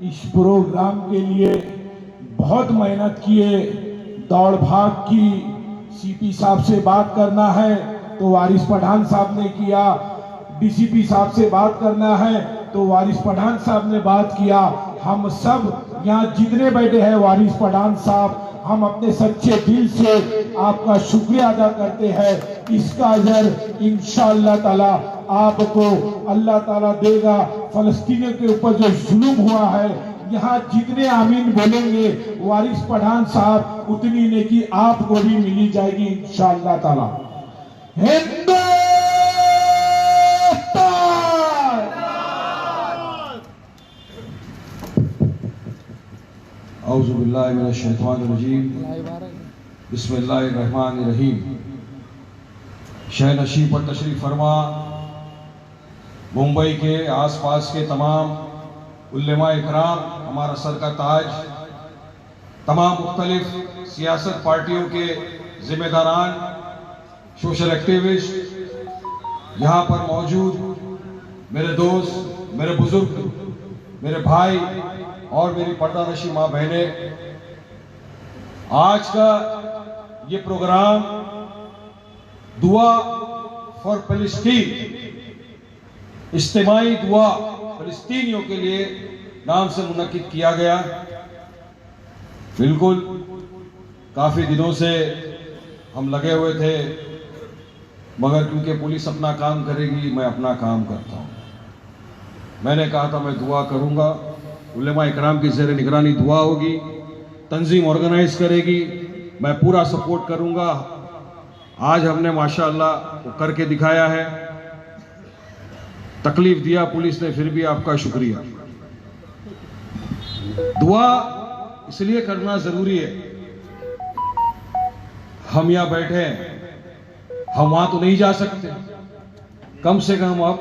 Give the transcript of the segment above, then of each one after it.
इस प्रोग्राम के लिए बहुत मेहनत किए, दौड़ भाग की। सीपी साहब से बात करना है तो वारिस पठान साहब ने किया, डीसीपी साहब से बात करना है तो वारिस पठान साहब ने बात किया। हम सब यहाँ जितने बैठे हैं वारिस पठान साहब, हम अपने सच्चे दिल से आपका शुक्रिया अदा करते हैं। इसका अजर इंशाअल्लाह ताला आपको अल्लाह ताला देगा। फलस्तीनियों के ऊपर जो जुल्म हुआ है, यहाँ जितने आमीन बोलेंगे वारिस पठान साहब, उतनी नेकी आपको भी मिली जाएगी इंशाअल्लाह ताला। औज़ुबिल्लाहि मिनश्शैतानिर्रजीम, बिस्मिल्लाहिर्रहमानिर्रहीम। शहनशी पर तशरीफ फरमा मुंबई के आसपास के तमाम उल्लेमा इकराम, हमारा सर का ताज, तमाम मुख्तलिफ सियासत पार्टियों के जिम्मेदारान, सोशल एक्टिविस्ट, यहाँ पर मौजूद मेरे दोस्त, मेरे बुजुर्ग, मेरे भाई और मेरी पर्दानशी माँ बहनें, आज का ये प्रोग्राम दुआ फॉर फलस्तीन, इज्तिमाई दुआ फलस्तीनियों के लिए नाम से मुनक्किद किया गया। बिल्कुल काफ़ी दिनों से हम लगे हुए थे, मगर क्योंकि पुलिस अपना काम करेगी, मैं अपना काम करता हूँ। मैंने कहा था मैं दुआ करूँगा, उलेमा इकराम की ज़ेर निगरानी दुआ होगी, तंजीम ऑर्गेनाइज करेगी, मैं पूरा सपोर्ट करूँगा। आज हमने माशाअल्लाह वो करके दिखाया है। तकलीफ दिया पुलिस ने, फिर भी आपका शुक्रिया। दुआ इसलिए करना जरूरी है, हम यहां बैठे हैं, हम वहां तो नहीं जा सकते, कम से कम अब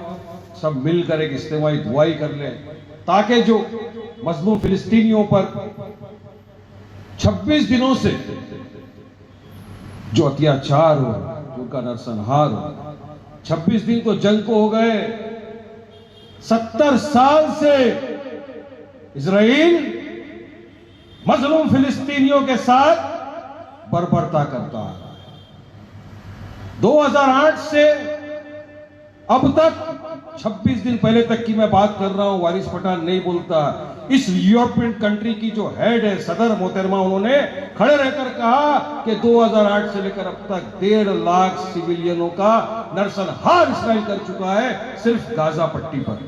सब मिलकर एक इज्तिमाई दुआ ही कर लें, ताकि जो मजलूम फिलिस्तीनियों पर 26 दिनों से जो अत्याचार हो, जो उनका नरसंहार हो, 26 दिन तो जंग को हो गए, 70 साल से इजराइल मजलूम फिलिस्तीनियों के साथ बर्बरता करता है। 2008 से अब तक 26 दिन पहले तक की मैं बात कर रहा हूं, वारिस पठान नहीं बोलता। इस यूरोपियन कंट्री की जो हेड है, सदर मोहतरमा, उन्होंने खड़े रहकर कहा कि 2008 से लेकर अब तक 1.5 लाख सिविलियनों का नरसंहार इसराइल कर चुका है, सिर्फ गाजा पट्टी पर,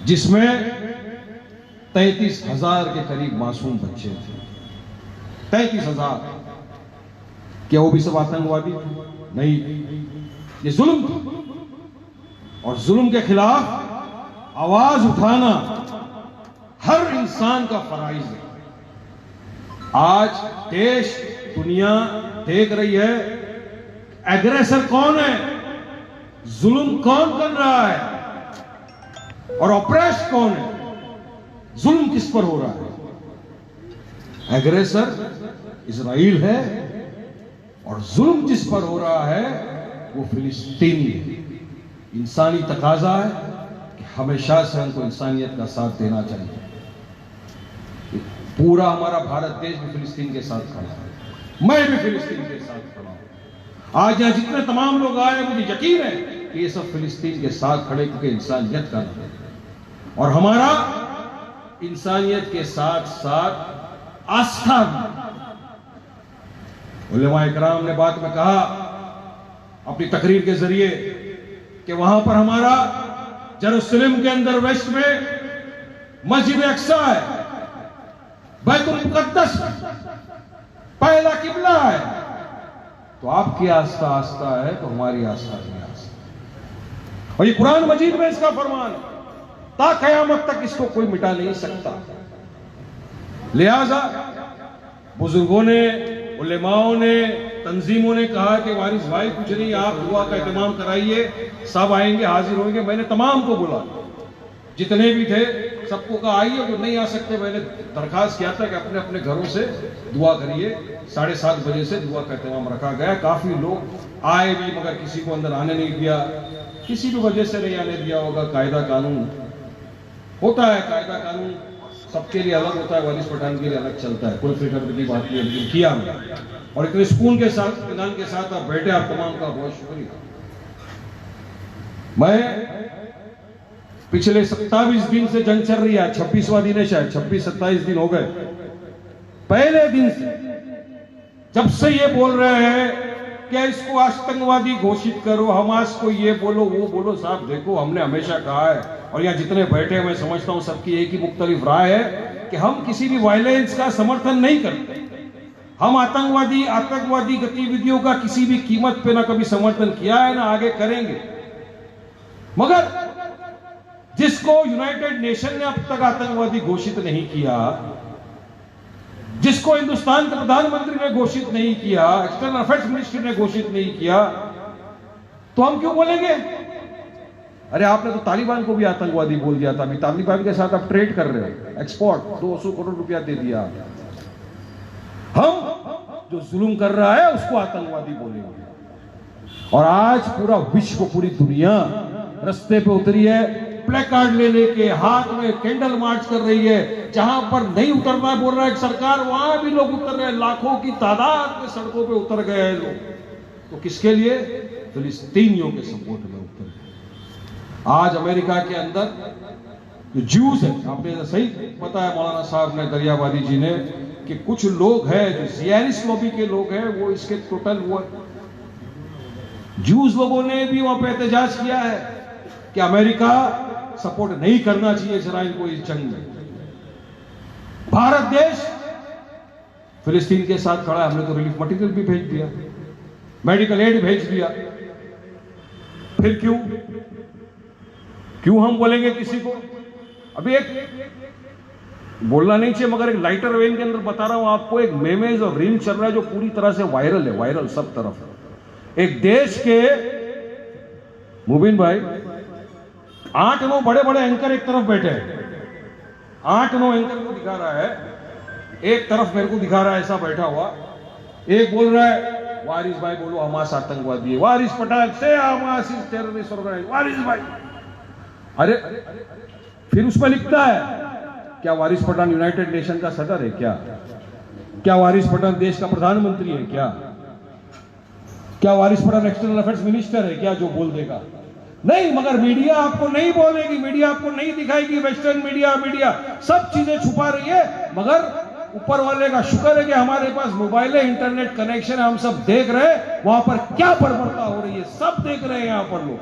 जिसमें 33,000 के करीब मासूम बच्चे थे। 33,000। क्या वो भी सब आतंकवादी नहीं? ये जुल्म था, और जुल्म के खिलाफ आवाज उठाना हर इंसान का फराइज है। आज देश, दुनिया देख रही है एग्रेसर कौन है, जुल्म कौन कर रहा है, और ऑपरेस कौन है, जुल्म किस पर हो रहा है। एग्रेसर इजराइल है, और जुल्म जिस पर हो रहा है वो फिलिस्तीनी है। इंसानी तकाजा है कि हमेशा से हमको इंसानियत का साथ देना चाहिए। पूरा हमारा भारत देश भी फिलिस्तीन के साथ खड़ा है, मैं भी फिलिस्तीन के साथ खड़ा हूं। आज यहां जितने तमाम लोग आए, मुझे यकीन है कि ये सब फिलिस्तीन के साथ खड़े, क्योंकि इंसानियत का नाम है, और हमारा इंसानियत के साथ साथ आस्था भी। उलेमा इकराम ने बात में कहा अपनी तकरीर के जरिए कि वहां पर हमारा जेरूसलम के अंदर वेस्ट में मस्जिद अक्सा है, बैतुल मुकद्दस पहला किबला है। तो आपकी आस्था आस्था है तो हमारी आस्था भी आस्था, और ये कुरान मजीद में इसका फरमान है, ता कयामत तक इसको कोई मिटा नहीं सकता। लिहाजा बुजुर्गों ने, उलेमाओं ने, तंजीमों ने कहा कि वारिस भाई कुछ नहीं, आप दुआ का एहतमाम कराइए, सब आएंगे, हाजिर होंगे। मैंने तमाम को बुला, जितने भी थे सबको कहा आइए, जो नहीं आ सकते मैंने दरखास्त किया था कि अपने अपने घरों से दुआ करिए। 7:30 बजे से दुआ का एहतमाम रखा गया। काफी लोग आए भी, मगर किसी को अंदर आने नहीं दिया, किसी भी वजह से नहीं आने दिया होगा, कायदा कानून होता है कायदा कानून सबके लिए अलग होता है, वारिस पठान के लिए अलग चलता है, कोई फिक्र की बात नहीं है, लेकिन किया हमने और इतने सुकून के साथ इत्मीनान के साथ आप बैठे, आप तमाम का बहुत शुक्रिया। मैं पिछले 27 दिन से जंग चल रही है, 26वां दिन है शायद, 26-27 दिन हो गए। पहले दिन से जब से ये बोल रहे हैं कि इसको आतंकवादी घोषित करो, हमास को ये बोलो वो बोलो, साहब देखो हमने हमेशा कहा है और यहाँ जितने बैठे मैं समझता हूं सबकी एक ही मुख्तलिफ राय है कि हम किसी भी वायलेंस का समर्थन नहीं करते। हम आतंकवादी गतिविधियों का किसी भी कीमत पे ना कभी समर्थन किया है ना आगे करेंगे, मगर जिसको यूनाइटेड नेशन ने अब तक आतंकवादी घोषित नहीं किया, जिसको हिंदुस्तान के प्रधानमंत्री ने घोषित नहीं किया, एक्सटर्नल अफेयर्स मिनिस्टर ने घोषित नहीं किया, तो हम क्यों बोलेंगे? अरे आपने तो तालिबान को भी आतंकवादी बोल दिया था, अभी तालिबान के साथ आप ट्रेड कर रहे हो, एक्सपोर्ट 200 करोड़ रुपया दे दिया। हम जो जुल्म कर रहा है उसको आतंकवादी बोलेंगे। और आज पूरा विश्व, पूरी दुनिया रास्ते पे उतरी है, प्लेकार्ड ले लेके हाथ में कैंडल मार्च कर रही है। जहां पर नहीं उतरना बोल रहा है सरकार, वहां भी लोग उतर रहे हैं, लाखों की तादाद में सड़कों पे उतर गए हैं लोग। तो किसके लिए? फिलिस्तीनियों के सपोर्ट में उतर गए। आज अमेरिका के अंदर जो ज्यूज है, आपने सही बताया मौलाना साहब ने, दरियाबादी जी ने, कि कुछ लोग हैं जो जियानिस्ट लॉबी के लोग हैं, वो इसके टोटल वो ज्यूज लोगों ने भी वहां पे एहतजाज किया है कि अमेरिका सपोर्ट नहीं करना चाहिए इजराइल को इस जंग में। भारत देश फिलिस्तीन के साथ खड़ा है, हमने तो रिलीफ मटेरियल भी भेज दिया, मेडिकल एड भेज दिया। फिर क्यों हम बोलेंगे किसी को? अभी एक बोलना नहीं चाहिए मगर एक लाइटर वेन के अंदर बता रहा हूं आपको, एक मेमेज और रील चल रहा है जो पूरी तरह से वायरल है, वायरल सब तरफ। एक देश के मुबीन भाई 8-9 बड़े-बड़े एंकर एक तरफ बैठे हैं, 8-9 एंकर को दिखा रहा है, एक तरफ मेरे को दिखा रहा है ऐसा बैठा हुआ, एक बोल रहा है वारिस भाई बोलो हमास आतंकवादी है, वारिस पठान से हमास इज टेररिस्ट ऑर्गेनाइजेशन, वारिस भाई। अरे फिर उसमें लिखता है क्या वारिस पठान यूनाइटेड नेशन का सदर है क्या वारिस पठान देश का प्रधानमंत्री है क्या वारिस पठान एक्सटर्नल अफेयर्स मिनिस्टर है क्या जो बोल देगा? नहीं, मगर मीडिया आपको नहीं बोलेगी, मीडिया आपको नहीं दिखाएगी, वेस्टर्न मीडिया सब चीजें छुपा रही है। मगर ऊपर वाले का शुक्र है कि हमारे पास मोबाइल है, इंटरनेट कनेक्शन है, हम सब देख रहे हैं वहां पर क्या बर्बरता हो रही है, सब देख रहे हैं यहां पर लोग।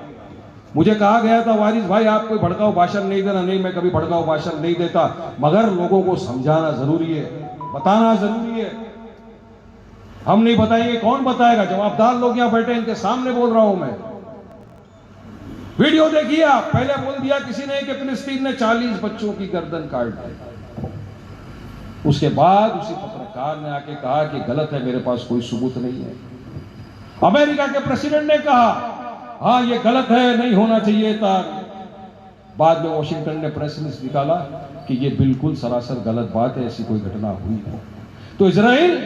मुझे कहा गया था वारिस भाई आप कोई भड़काऊ भाषण नहीं देना, नहीं मैं कभी भड़काऊ भाषण नहीं देता, मगर लोगों को समझाना जरूरी है, बताना जरूरी है। हम नहीं बताएंगे कौन बताएगा? जवाबदार लोग यहां बैठे, इनके सामने बोल रहा हूं मैं। वीडियो देखिए आप, पहले बोल दिया किसी ने कि फिलिस्तीन ने 40 बच्चों की गर्दन काट दी, उसके बाद उसी पत्रकार ने आके कहा कि गलत है, मेरे पास कोई सबूत नहीं है। अमेरिका के प्रेसिडेंट ने कहा हाँ ये गलत है, नहीं होना चाहिए था। बाद में वॉशिंगटन ने प्रेस रिलीज निकाला कि ये बिल्कुल सरासर गलत बात है, ऐसी कोई घटना हुई है। तो इजराइल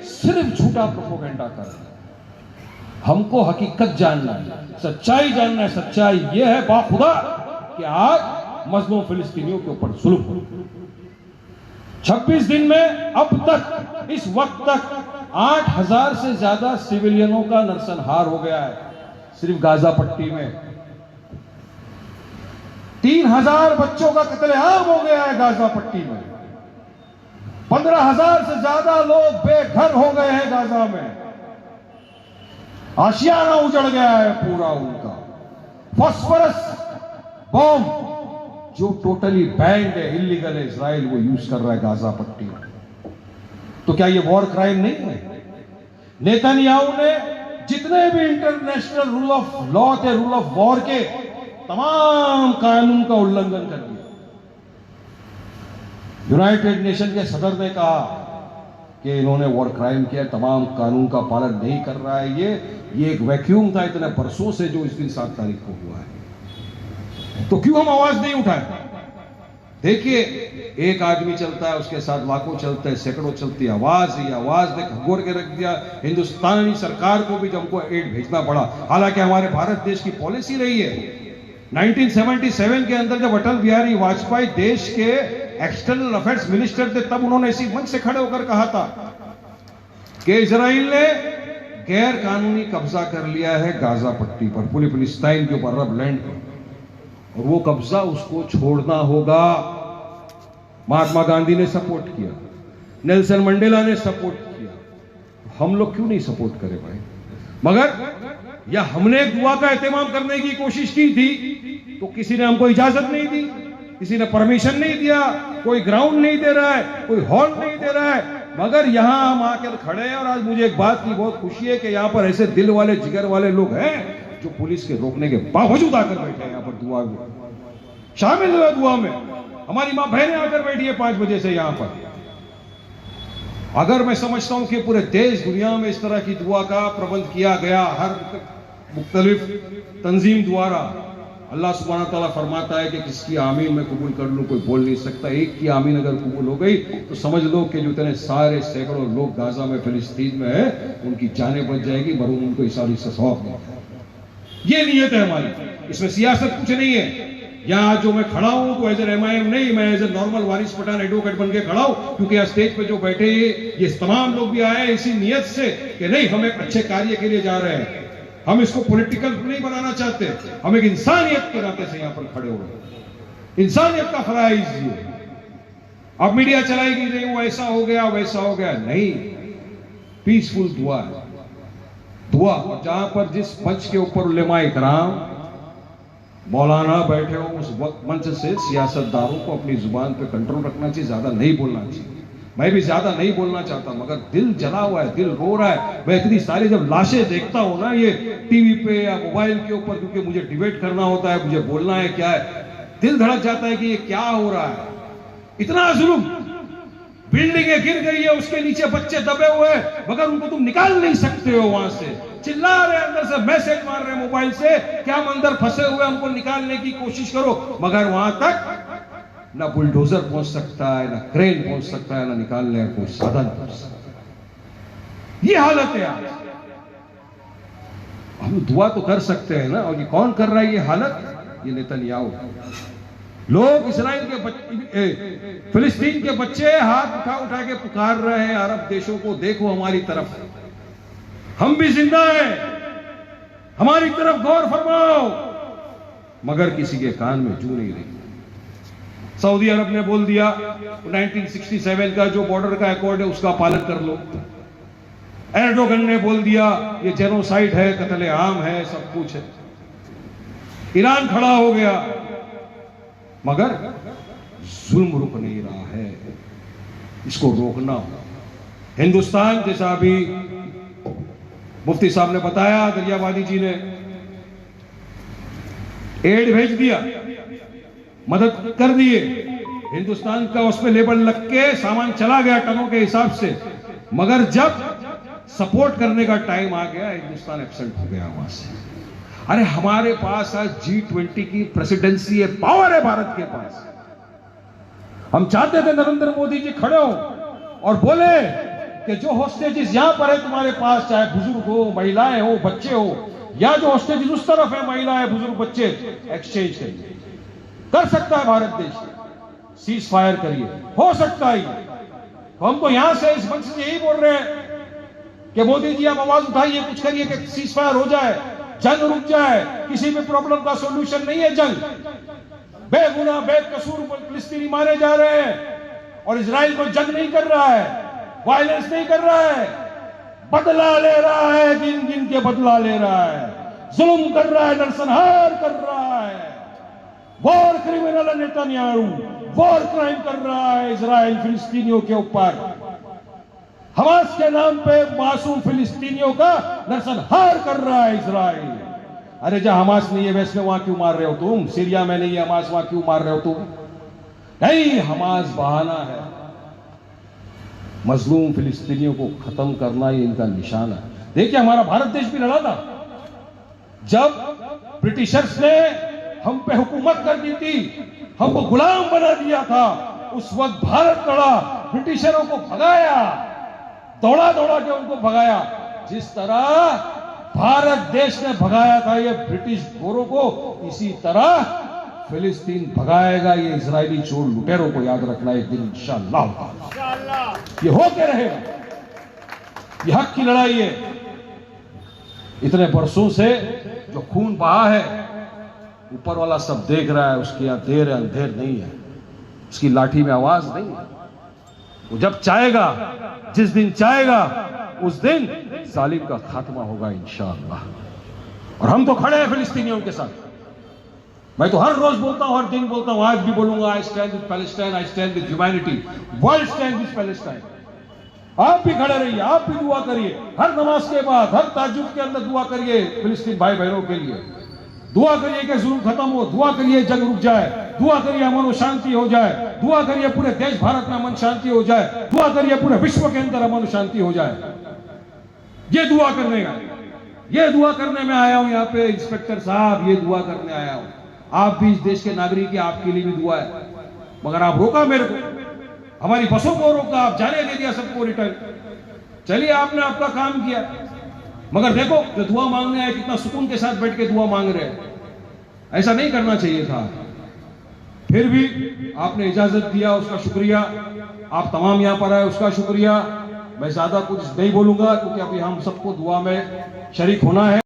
सिर्फ झूठा प्रोपेगेंडा कर रहा है। हमको हकीकत जानना है, सच्चाई जानना है। सच्चाई ये है बाखुदा कि आज मजलूम फिलिस्तीनियों के ऊपर जुल्म हो। 26 दिन में अब तक इस वक्त तक 8,000 से ज्यादा सिविलियनों का नरसंहार हो गया है सिर्फ गाजा पट्टी में। 3,000 बच्चों का कत्लेआम हो गया है गाजा पट्टी में। 15,000 से ज्यादा लोग बेघर हो गए हैं गाजा में। आशियाना उजड़ गया है पूरा उनका। फास्फोरस बॉम्ब जो टोटली बैंड है, इलीगल है, इजराइल वो यूज कर रहा है गाजा पट्टी में। तो क्या ये वॉर क्राइम नहीं है? नेतन्याहू ने जितने भी इंटरनेशनल रूल ऑफ लॉ थे, रूल ऑफ वॉर के तमाम कानून का उल्लंघन कर दिया। यूनाइटेड नेशन के सदर ने कहा कि इन्होंने वॉर क्राइम किया, तमाम कानून का पालन नहीं कर रहा है। ये एक वैक्यूम था इतने बरसों से जो इस दिन 7 तारीख को हुआ है। तो क्यों हम आवाज नहीं उठाए? देखिए एक आदमी चलता है, उसके साथ लाखों चलते हैं, सैकड़ों चलती है। आवाज ने खंगोर के रख दिया हिंदुस्तानी सरकार को भी, जब हमको एड भेजना पड़ा। हालांकि हमारे भारत देश की पॉलिसी रही है 1977 के अंदर जब अटल बिहारी वाजपेयी देश के एक्सटर्नल अफेयर्स मिनिस्टर थे, तब उन्होंने इसी मंच से खड़े होकर कहा था कि इजराइल ने गैर कानूनी कब्जा कर लिया है गाजा पट्टी पर, पूरी फिलिस्तीन के ऊपर, अरब लैंड पर, और वो कब्जा उसको छोड़ना होगा। महात्मा गांधी ने सपोर्ट किया, नेल्सन मंडेला ने सपोर्ट किया, हम लोग क्यों नहीं सपोर्ट करें भाई? मगर या हमने एक दुआ का एहतमाम करने की कोशिश की थी तो किसी ने हमको इजाजत नहीं दी, किसी ने परमिशन नहीं दिया, कोई ग्राउंड नहीं दे रहा है, कोई हॉल नहीं दे रहा है, मगर यहां हम आकर खड़े हैं। और आज मुझे एक बात की बहुत खुशी है कि यहां पर ऐसे दिल वाले जिगर वाले लोग हैं जो पुलिस के रोकने के बावजूद आकर बैठे हैं, यहां पर दुआ में शामिल हुए, दुआ में। हमारी मां बहनें आकर बैठी है 5 बजे से यहां पर। अगर मैं समझता हूं कि पूरे देश दुनिया में इस तरह की दुआ का प्रबंध किया गया, हर मुख्तलिफ तंजीम द्वारा, अल्लाह सुब्हाना तआला फरमाता है कि किसकी आमीन मैं कबूल कर लूं, कोई बोल नहीं सकता। एक की आमीन अगर कबूल हो गई तो समझ लो कि जो इतने सारे सैकड़ों लोग गाजा में, फिलिस्तीन में है, उनकी जानें बच जाएगी, मरूम उनको इसारी से सौंप देगा। ये नीयत है हमारी, इसमें सियासत कुछ नहीं है। यहाँ जो मैं खड़ा हूं तो एज ए एमआईएम नहीं, मैं as a normal Waris Pathan advocate बन के खड़ा हूं, क्योंकि यहाँ स्टेज पे जो बैठे ये तमाम लोग भी आए इसी नीयत से कि नहीं, हम एक अच्छे कार्य के लिए जा रहे हैं, हम इसको पॉलिटिकल नहीं बनाना चाहते, हम एक इंसानियत के नाते से यहां पर खड़े हो रहे, इंसानियत का फराइज ये। अब मीडिया चलाएगी नहीं, वो ऐसा हो गया वैसा हो गया, नहीं, पीसफुल दुआ है, दुआ। जहां पर जिस मंच के ऊपर उलेमा इकराम मौलाना बैठे हो, उस वक्त मंच से सियासतदारों को अपनी जुबान पे कंट्रोल रखना चाहिए, ज्यादा नहीं बोलना चाहिए। मैं भी ज्यादा नहीं बोलना चाहता, मगर दिल जला हुआ है, दिल रो रहा है। मैं इतनी सारी जब लाशें देखता हूं ना ये टीवी पे या मोबाइल के ऊपर, क्योंकि मुझे डिबेट करना होता है, मुझे बोलना है क्या है, दिल धड़क जाता है कि ये क्या हो रहा है, इतना जुल्म। बिल्डिंगें गिर गई है, उसके नीचे बच्चे दबे हुए हैं, मगर उनको तुम निकाल नहीं सकते हो वहां से। चिल्ला रहे, अंदर से मैसेज मार रहे मोबाइल से कि हम अंदर फंसे हुए, हमको निकालने की कोशिश करो, मगर वहां तक ना बुलडोजर पहुंच सकता है, ना क्रेन पहुंच सकता है, ना निकालने का कोई साधन पहुंच सकता है। ये हालत है आज। हम दुआ तो कर सकते हैं ना, और ये कौन कर रहा है ये हालत? ये नेतन्याहू। लोग इसराइल के फिलिस्तीन के बच्चे हाथ उठा उठा के पुकार रहे हैं अरब देशों को, देखो हमारी तरफ, हम भी जिंदा हैं, हमारी तरफ गौर फरमाओ, मगर किसी के कान में जू नहीं रही। सऊदी अरब ने बोल दिया 1967 का जो बॉर्डर का अकॉर्ड है उसका पालन कर लो। एर्डोगन ने बोल दिया ये जेनोसाइड है, कत्ले आम है, सब कुछ है। ईरान खड़ा हो गया, मगर जुल्म रुक नहीं रहा है, इसको रोकना हो। हिंदुस्तान, जैसा अभी मुफ्ती साहब ने बताया, दरियावादी जी ने एड भेज दिया, मदद कर दिए, हिंदुस्तान का उस पर लेबल लग के सामान चला गया टनों के हिसाब से, मगर जब सपोर्ट करने का टाइम आ गया हिंदुस्तान एब्सेंट हो गया वहां से। अरे हमारे पास आज G20 की प्रेसिडेंसी है, पावर है भारत के पास। हम चाहते थे नरेंद्र मोदी जी खड़े हो और बोले कि जो हॉस्टेजेस यहां पर है तुम्हारे पास, चाहे बुजुर्ग हो, महिलाएं हो, बच्चे हो, या जो हॉस्टेजेस उस तरफ है, महिलाएं, बुजुर्ग, बच्चे, एक्सचेंज करिए। कर सकता है भारत देश, सीज फायर करिए, हो सकता है। तो हम तो यहां से इस मंच से यही बोल रहे हैं कि मोदी जी आप आवाज उठाइए, कुछ करिए कि सीज फायर हो जाए, जंग रुक जाए। किसी भी प्रॉब्लम का सॉल्यूशन नहीं है जंग। बेगुनाह बेकसूर फिलिस्तीनी मारे जा रहे हैं और इजराइल को जंग नहीं कर रहा है, वायलेंस नहीं कर रहा है, बदला ले रहा है, गिन गिन के बदला ले रहा है, जुल्म कर रहा है, नरसंहार कर रहा है। War criminal Netanyahu war crime कर रहा है इजराइल फिलिस्तीनियों के ऊपर। हमास के नाम पे मासूम फिलिस्तीनियों का नरसंहार कर रहा है इजराइल। अरे जहां हमास नहीं है वैसे वहां क्यों मार रहे हो तुम? सीरिया में नहीं है हमास, वहां क्यों मार रहे हो तुम? नहीं, हमास बहाना है। मजलूम फिलिस्तीनियों को खत्म करना ये इनका निशाना है। देखिए हमारा भारत देश भी लड़ा था, जब ब्रिटिशर्स ने हम पे हुकूमत कर दी थी, हमको गुलाम बना दिया था, उस वक्त भारत लड़ा, ब्रिटिशरों को भगाया, दौड़ा दौड़ा के उनको भगाया। जिस तरह भारत देश ने भगाया था ये ब्रिटिश गोरों को, इसी तरह फिलिस्तीन भगाएगा ये इजरायली चोर लुटेरों को। याद रखना एक दिन इंशाअल्लाह ये होके रहेगा। ये हक की लड़ाई है। इतने बरसों से जो खून बहा है, ऊपर वाला सब देख रहा है। उसके यहां देर है अंधेर नहीं है, उसकी लाठी में आवाज नहीं है। वो जब चाहेगा, जिस दिन चाहेगा, उस दिन जालिम का खात्मा होगा इंशाअल्लाह। और हम तो खड़े हैं फिलिस्तीनियों के साथ। मैं तो हर रोज बोलता हूं, हर दिन बोलता हूं, आज भी बोलूंगा, I stand with Palestine, I stand with humanity, world stand with Palestine. आप भी खड़े रहिए, आप भी दुआ करिए, हर नमाज के बाद, हर ताज्जुद के अंदर दुआ करिए फिलिस्तीन भाई बहनों के लिए। दुआ करिए कि जुल्म खत्म हो, दुआ करिए जंग रुक जाए, दुआ करिए अमन और शांति हो जाए, दुआ करिए पूरे देश भारत में अमन शांति हो जाए, दुआ करिए पूरे विश्व के अंदर अमन शांति हो जाए। ये दुआ करने का, ये दुआ करने में आया हूं यहाँ पे इंस्पेक्टर साहब, ये दुआ करने आया हूं। आप भी इस देश के नागरिक हैं, आपके लिए भी दुआ है। मगर आप रोका मेरे को, हमारी बसों को रोका, आप जाने दे दिया सबको रिटर्न। चलिए आपने आपका काम किया, मगर देखो जो दुआ मांगने आए कितना सुकून के साथ बैठ के दुआ मांग रहे हैं। ऐसा नहीं करना चाहिए था, फिर भी आपने इजाजत दिया, उसका शुक्रिया। आप तमाम यहां पर आए, उसका शुक्रिया। मैं ज्यादा कुछ नहीं बोलूंगा क्योंकि अभी हम सबको दुआ में शरीक होना है।